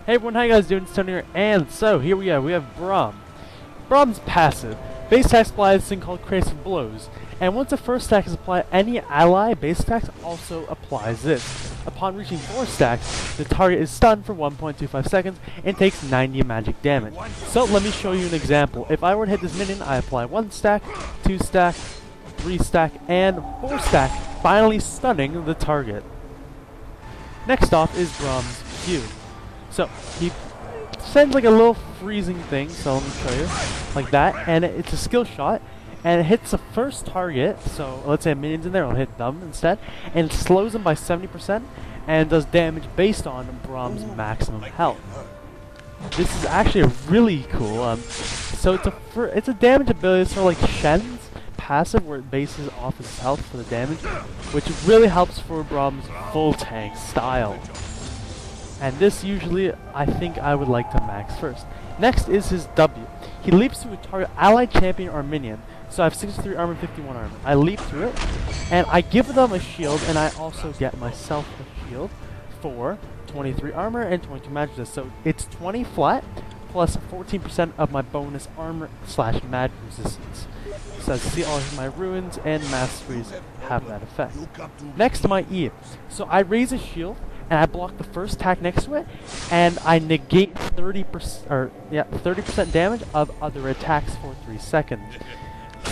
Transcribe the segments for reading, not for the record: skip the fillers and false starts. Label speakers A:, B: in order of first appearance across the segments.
A: Hey everyone, how you guys doing? It's Tonay here, and so here we are. We have Braum. Braum's passive. Base attack applies this thing called Crazy Blows, and once the first stack is applied, any ally base attacks also applies this. Upon reaching 4 stacks, the target is stunned for 1.25 seconds and takes 90 magic damage. So let me show you an example. If I were to hit this minion, I apply 1 stack, 2 stack, 3 stack, and 4 stack, finally stunning the target. Next off is Braum's Q. So he sends like a little freezing thing, so let me show you, like that, and it's a skill shot, and it hits the first target, so let's say a minion's in there, I'll hit them instead, and it slows them by 70%, and does damage based on Braum's maximum health. This is actually really cool, so it's a damage ability, sort of like Shen's passive, where it bases off his health for the damage, which really helps for Braum's full tank style. And this usually, I think I would like to max first. Next is his W. He leaps through a target allied champion or minion. So I have 63 armor, 51 armor. I leap through it, and I give them a shield, and I also get myself a shield for 23 armor and 22 magic resist. So it's 20 flat, plus 14% of my bonus armor / magic resistance. So as you see, all of my ruins and masteries have that effect. Next, my E. So I raise a shield, and I block the first attack next to it, and I negate 30% damage of other attacks for 3 seconds.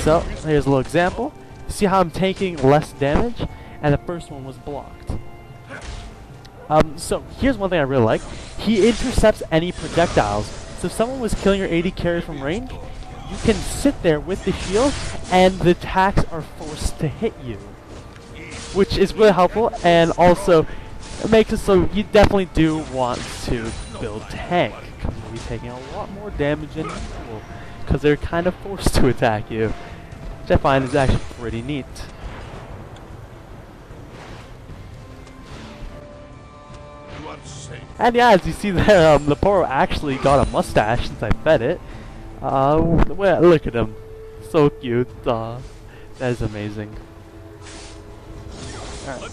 A: So here's a little example. See how I'm taking less damage, and the first one was blocked. So here's one thing I really like. He intercepts any projectiles. So if someone was killing your AD carry from range, you can sit there with the shield, and the attacks are forced to hit you, which is really helpful, and also it makes it so you definitely do want to build tank, because you'll be taking a lot more damage than usual, because they're kind of forced to attack you, which I find is actually pretty neat. And yeah, as you see there, Leporo actually got a mustache since I fed it. Well, look at him. So cute. That is amazing. Alright.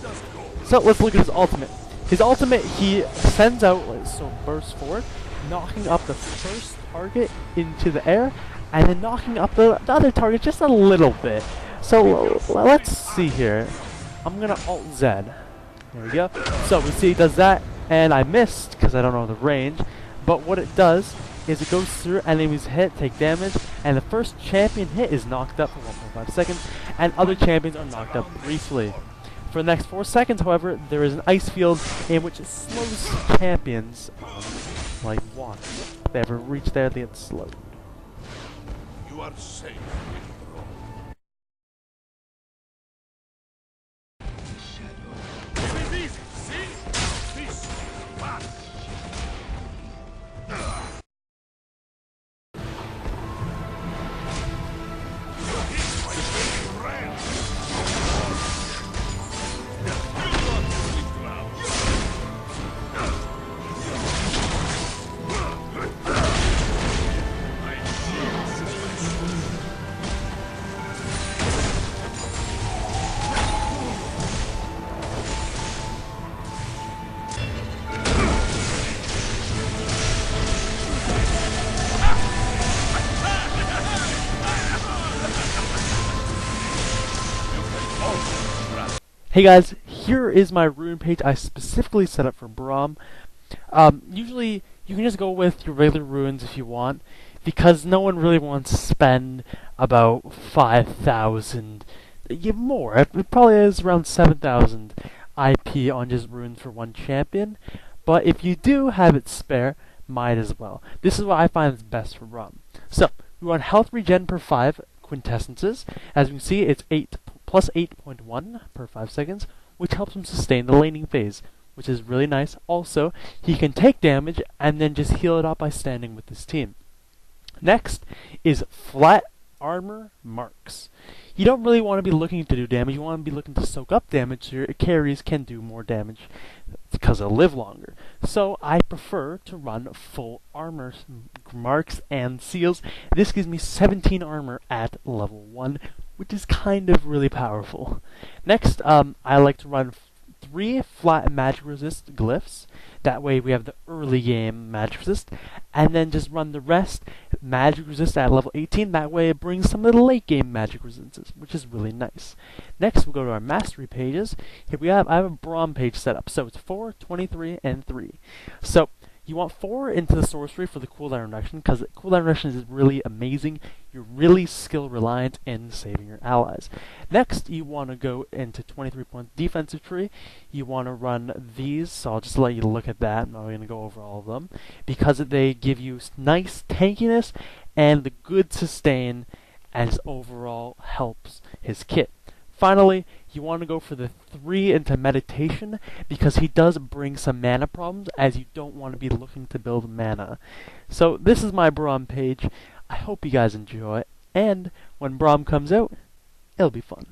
A: So let's look at his ultimate. His ultimate, he sends out, burst forward, knocking up the first target into the air, and then knocking up the other target just a little bit. So let's see here. I'm gonna Alt Z. There we go. So we see he does that, and I missed because I don't know the range. But what it does is it goes through, enemies hit, take damage, and the first champion hit is knocked up for 1.5 seconds, and other champions are knocked up briefly. For the next 4 seconds, however, there is an ice field in which it slows champions like water. If they ever reach there, they get slowed.
B: You are safe.
A: Hey guys, here is my rune page I specifically set up for Braum. Usually, you can just go with your regular runes if you want, because no one really wants to spend about 5,000, more. It probably is around 7,000 IP on just runes for one champion, but if you do have it spare, might as well. This is what I find is best for Braum. So, we want health regen per 5 quintessences. As you can see, it's plus 8.1 per 5 seconds, which helps him sustain the laning phase, which is really nice. Also, he can take damage and then just heal it up by standing with his team. Next is flat armor marks. You don't really want to be looking to do damage, you want to be looking to soak up damage so your carries can do more damage because they'll live longer. So I prefer to run full armor marks and seals. This gives me 17 armor at level 1, which is kind of really powerful. Next, I like to run 3 flat magic resist glyphs. That way we have the early game magic resist, and then just run the rest magic resist at level 18. That way it brings some of the late game magic resistances, which is really nice. Next we'll go to our mastery pages. Here I have a Braum page set up. So it's 4, 23, and 3. So you want 4 into the sorcery for the cooldown reduction, because cooldown reduction is really amazing. You're really skill reliant in saving your allies. Next, you want to go into 23-point defensive tree. You want to run these, so I'll just let you look at that. I'm not going to go over all of them, because they give you nice tankiness and the good sustain, as overall helps his kit. Finally, you want to go for the 3 into meditation, because he does bring some mana problems, as you don't want to be looking to build mana. So this is my Braum page. I hope you guys enjoy it, and when Braum comes out, it'll be fun.